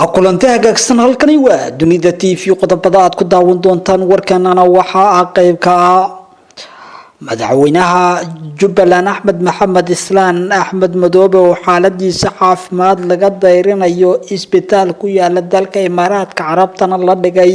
kulanti hagaagsan halkani waa dunida TV qodobada aad ku daawan doontaan warkanana waxa qayb ka ah madaxweynaha Jubbaland Axmed Maxamed Islaan Axmed Madoobe oo xaaladiisa caafimaad laga dayrinayo isbitaal ku yaala dalka Imaaraadka Carabtana la dhigay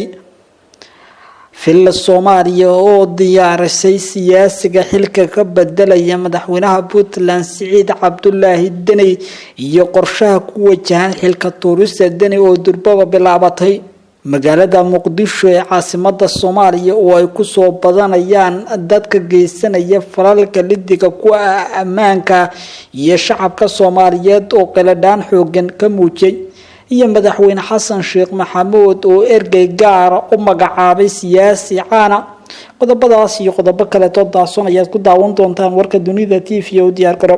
fil Soomaaliya oo diyaarisay siyaasiga xilka ka bedelaya madaxweynaha Puntland Siciid Cabdullaahi Deni iyo qorshaha ku wajahan xilka tuurista Deni oo durbaba bilaabatay magaalada Muqdisho ee caasimadda Soomaaliya oo ay ku soo badanayaan dadka geysanaya falalka lidiga ku ammaanka iyo shacabka Soomaaliyeed oo qaladaan xoogan ka muujay iyo madaxweyne Xasan Sheekh Maxamuud oo ergey gaar u magacaabay siyaasi caana qodobadaas iyo qodobo kale oo daasoonaya ku daawan doontaan warka dunida TV oo diyaar garo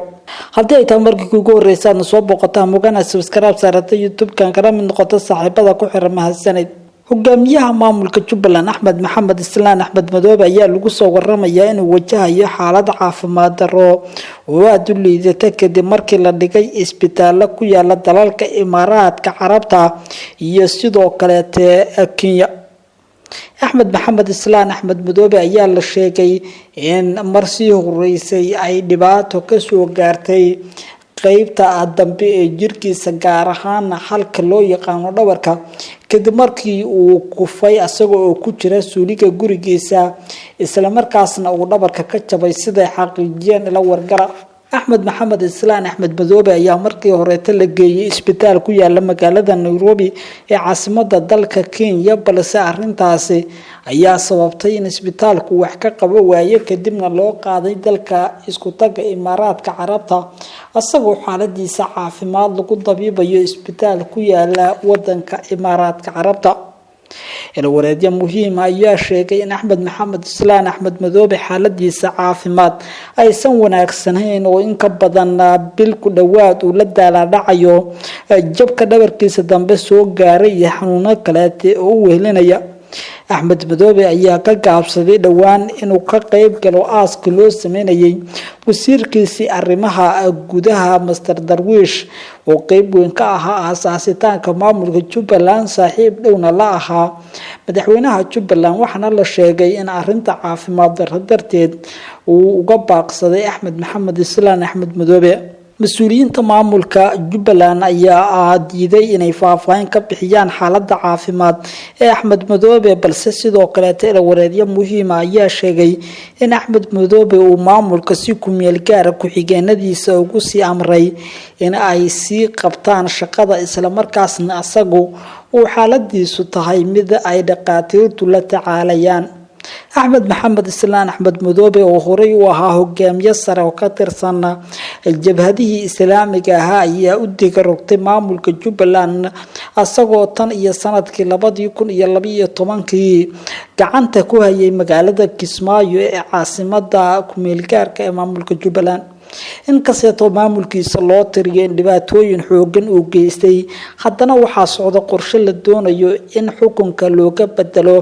hadii ay tahay markii ugu horeysay soo boqotaa mugana subscribe saarata YouTube-kan kana mid noqoto saaxiibada ku xiran mahadsanid hogaamiyaha maamulka Jubbaland Axmed Maxamed Islaan Axmed Madoobe ayaa lagu soo waramayaa inuu wajahayo xaalad caafimaad daro oo aad u liidata kadib markii la dhigay isbitaal ku yaala dalalka Imaaraadka Carabta iyo sidoo kale Kenya Axmed Maxamed Islaan Axmed Madoobe ayaa la sheegay in markii horeysay ay dhibaato ka soo gaartay qaybta dambe ee jirkiisa gaar ahaan halka loo yaqaan dhabarka kadib markii uu kufay asagoo ku jira suuliga gurigiisa isla markaasna uu dhabarka ka jabay sida xaqiijiyeen ila wargara Axmed Maxamed Islaan Axmed Madoobe ayaa markii hore la geeyay isbitaal ku yaala magaalada Nairobi ee caasimadda dalka Kenya balse arintaasi ayaa sababtay in isbitaalku wax ka qabo waayo kadibna loo qaaday dalka isku taga Imaaraadka Carabta asagoo xaaladiisa caafimaad lagu dabiibayo isbitaal ku yaala wadanka Imaaraadka Carabta wareedyo muhiim ayaa sheegay in Axmed Maxamed Islaan Axmed Madoobe xaaladiisa caafimaad aysan wanaagsanayn oo in ka badan bil ku dhawaad uu la daaladacayo jabka dhabarkiisa dambe soo gaaray iyo xanuuno kale oo wehelinaya Axmed Madoobe ayaa ka gaabsaday dhawaan inuu ka qayb galo aaska loo sameeyay wasiirkiisii arrimaha gudaha Master Darwish oo qayb weyn ka ahaa asaasitaanka maamulka Jubbaland saaxiib dhowna la ahaa madaxweynaha Jubbaland waxaana la sheegay in arinta caafimaad darteed uu uga baaqsaday Axmed Maxamed Islaan Axmed Madoobe mas'uuliyiinta maamulka Jubbaland ayaa diiday inay faahfaahin ka bixiyaan xaaladda caafimaad ee Axmed Madoobe balse sidoo kale wareedyo muhiim ah ayaa sheegay in Axmed Madoobe uu maamulka si ku meel gaar ku xigeenadiisa ugu sii amray in ay sii qabtaan shaqada isla markaasna asagu uu xaaladiisu tahay mid ay dhaqaatiirtu la tacaalayaan Axmed Maxamed Islaan Axmed Madoobe oo horey u ahaa hogaamiye sare oo ka tirsan jabhadihii islaamiga ah ayaa u digarogtay maamulka Jubbaland asagoo tan iyo sanadkii 2012 gacanta ku hayay magaalada Kismaayo ee caasimadda ku meel gaarka ee maamulka Jubbaland inkastoo maamulkiisa loo tiriyay dhibaatooyin xoogan oo geystay haddana waxaa socda qorshe la doonayo in xukunka looga bedelo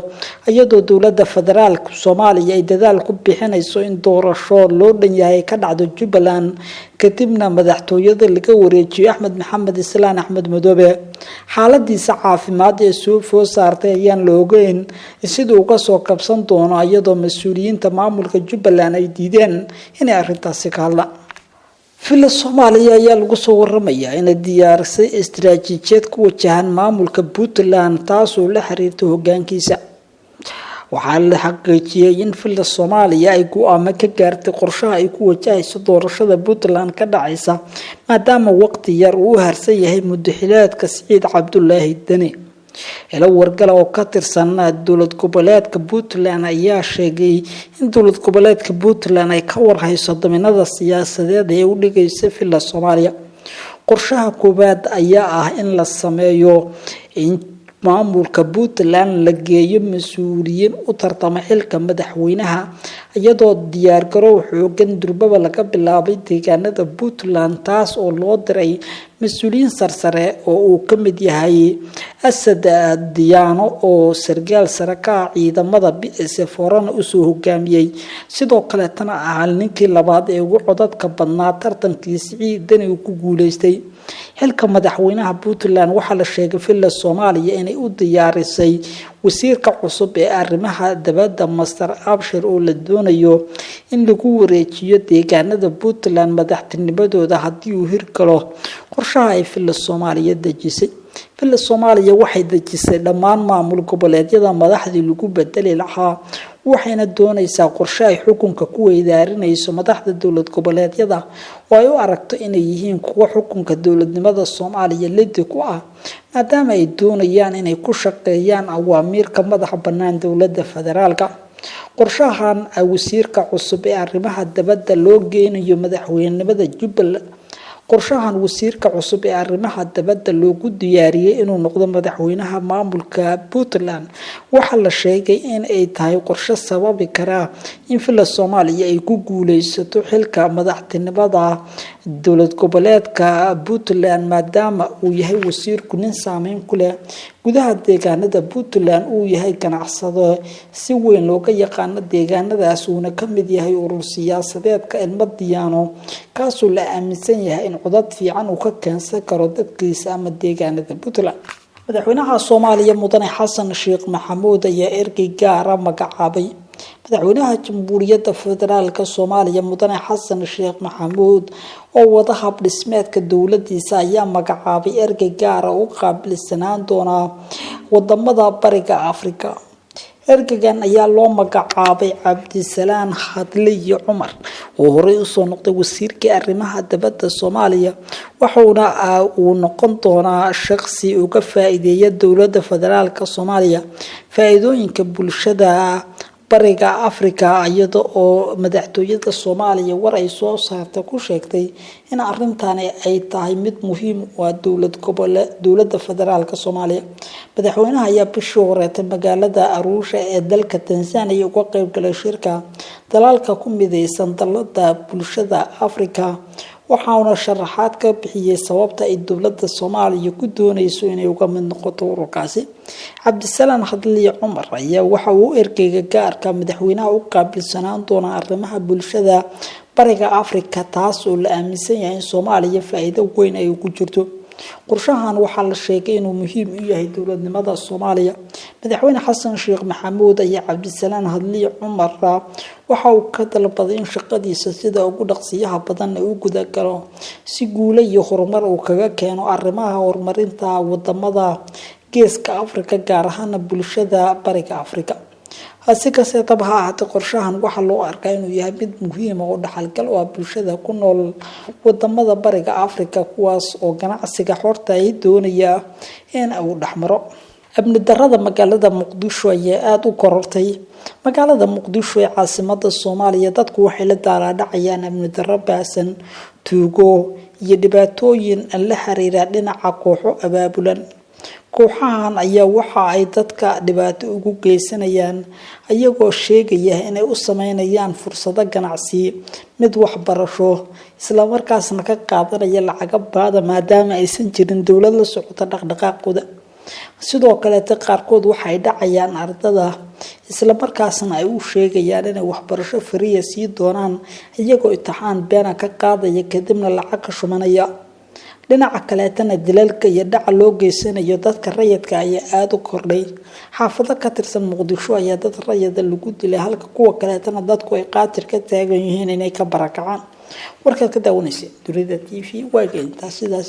iyadoo dawladda federaalka Soomaaliya ay dadaal ku bixinayso in doorasho loo dhan yahay ka dhacdo Jubbaland kadibna madaxtooyada laga wareejiyo Axmed Maxamed Islaan Axmed Madoobe xaaladiisa caafimaad ee soo food saartay ayaan la ogeyn sidoo uga soo kabsan doono iyadoo mas'uuliyiinta maamulka Jubbaland ay diideen inay arintaasi ka hadlaan fil Soomaaliya ayaa lagu soo waramayaa in diyaarisay istiraatiijiyad ku wajahan maamulka Puntland taasoo la xiriirta hoggaankiisa waxaa la xaqiijiyay in fil Soomaaliya ay go'aamo ka gaartay qorshaha ay ku wajahayso doorashada Puntland ka dhacaysa maadaama waqti yar uu harsan yahay muddaxileedka Siciid Cabdullaahi Deni ila wargala oo ka tirsan dowlad goboleedka Puntland ayaa sheegay in dowlad goboleedka Puntland ay ka warhayso daminada siyaasadeed ee u dhigaysa fil Soomaaliya qorshaha koobaad ayaa ah in la sameeyo in maamulka Puntland la geeyo mas'uuliyiin u tartama xilka madaxweynaha iyadoo diyaar garow xoogan durbaba laga bilaabay deegaanada Puntland taas oo loo diray mas'uuliyiin sarsare oo uu ka mid yahay asad diyaano oo sargaal sare ka ah ciidamada BSF horena usoo hogaamiyey sidoo kale tan ah ninkii labaad ee ugu codadka badnaa tartankii ciidani uu ku guuleystay xilka madaxweynaha Puntland waxa la sheegay filla Soomaaliya inay u diyaarisay wasiirka cusub ee arrimaha dibadda Master Abshir oo la doonayo in lagu wareejiyo deegaanada Puntland madaxtinimadooda haddii uu hirgalo qorshaha ay filla Soomaaliya dejisay filla Soomaaliya waxay dejisay dhammaan maamul goboleedyada madaxdii lagu bedeli lahaa waxayna doonaysaa qorshe ay xukunka ku weydaarinayso madaxda dowlad goboleedyada oo ay u aragto inay yihiin kuwa xukunka dowladnimada Soomaaliya lid ku ah maadaama ay doonayaan inay ku shaqeeyaan awaamiirka madaxa bannaan dowladda federaalka qorshahan wasiirka cusub ee arrimaha dibadda loo geynayo madaxweynenimada Jubbaland qorshahan wasiirka cusub ee arrimaha dibadda loogu diyaariyay inuu noqdo madaxweynaha maamulka Puntland waxa la sheegay in ay tahay qorshe sababi kara in filla Soomaaliya ay ku guuleysato xilka madaxtinimada dowlad goboleedka Puntland maadaama uu yahay wasiirku nin saameyn ku leh gudaha deegaanada Puntland uu yahay ganacsado si weyn looga yaqaan deegaanadaas uuna ka mid yahay urur siyaasadeedka Ilmo Diyaano kaasoo la aaminsan yahay in codad fiican uu ka keensan karo dadkiisa ama deegaanada Puntland madaxweynaha Soomaaliya mudane Xasan Sheekh Maxamuud ayaa ergey gaar ah magacaabay madaxweynaha Jamhuuriyadda Federaalka Soomaaliya mudane Xasan Sheekh Maxamuud oo wada hab dhismeedka dowladdiisa ayaa magacaabay ergey gaar ah oo qaabilsanaan doona wadamada Bariga Afrika ergeygan ayaa loo magacaabay Cabdisalaan Hadliye Cumar oo horey u soo noqday wasiirka arrimaha dibadda Soomaaliya waxaana uu noqon doonaa shakhsi uga faa'iideeya dowladda federaalka Soomaaliya faa'iidooyinka bulshada Bariga Afrika iyada oo madaxtooyada Soomaaliya war ay soo saartay ku sheegtay in arrintan ay tahay mid muhiim u ah dowladda federaalka Soomaaliya madaxweynaha ayaa bishii hore magaalada Arusha ee dalka Tanzania uga qayb galay shirka dalalka ku mideysan dalada bulshada Afrika waxaana sharaxaad ka bixiyay sababta ay dowladda Soomaaliya ku doonayso inay uga mid noqoto ururkaasi Cabdisalaan Hadliye Cumar ayaa waxa uu ergeyga gaarka madaxweynaha u qaabilsanaan doona arrimaha bulshada Bariga Afrika taas oo la aaminsan yahay in Soomaaliya faa'iido weyn ay ugu jirto qorshahan waxa la sheegay inuu muhiim u yahay dowladnimada Soomaaliya madaxweyne Xasan Sheekh Maxamuud ayaa Cabdisalaan Hadliye Cumar waxa uu ka dalbaday in shaqadiisa sida ugu dhaqsiyaha badan uu guda galo si guul iyo horumar uu kaga keeno arrimaha horumarinta wadamada Geeska Afrika gaar ahaan bulshada Bariga Afrika hase kasoo ahaatee qorshahan waxa loo arkaa inuu yahay mid muhiim ah oo dhaxalgal u ah bulshada ku nool wadamada Bariga Afrika kuwaas oo ganacsiga xorta ay doonayaan in uu dhaxmaro amni darrada magaalada Muqdisho ayaa aad u korortay magaalada Muqdisho ee caasimadda Soomaaliya dadku waxay la daalaa-dhacayaan amni darro baasan tuugo iyo dhibaatooyin la xiriira dhinaca kooxo abaabulan kooxahan ayaa waxa ay dadka dhibaato ugu geysanayaan ayagoo sheegaya inay u sameynayaan fursado ganacsi mid waxbarasho isla markaasna ka qaadanaya lacag badan maadaama aysan jirin dowlad la socota dhaqdhaqaaqooda sidoo kale qaarkood waxay dhacayaan ardada isla markaasna ay u sheegayaan inay waxbarasho fariya sii doonaan iyagoo imtixaan been ka qaadaya kadibna lacag ka shumanaya dhinaca kaleetana dilalka iyo dhaca loo geysanayo dadka rayidka ayaa aad u kordhay xaafado ka tirsan Muqdisho ayaa dad rayid lagu dilay halka kuwa kaleetana dadku ay qaatir ka taagan yihiin inay ka barakacaan warka ka daawanaysa Dunida TV waa geynta sidaas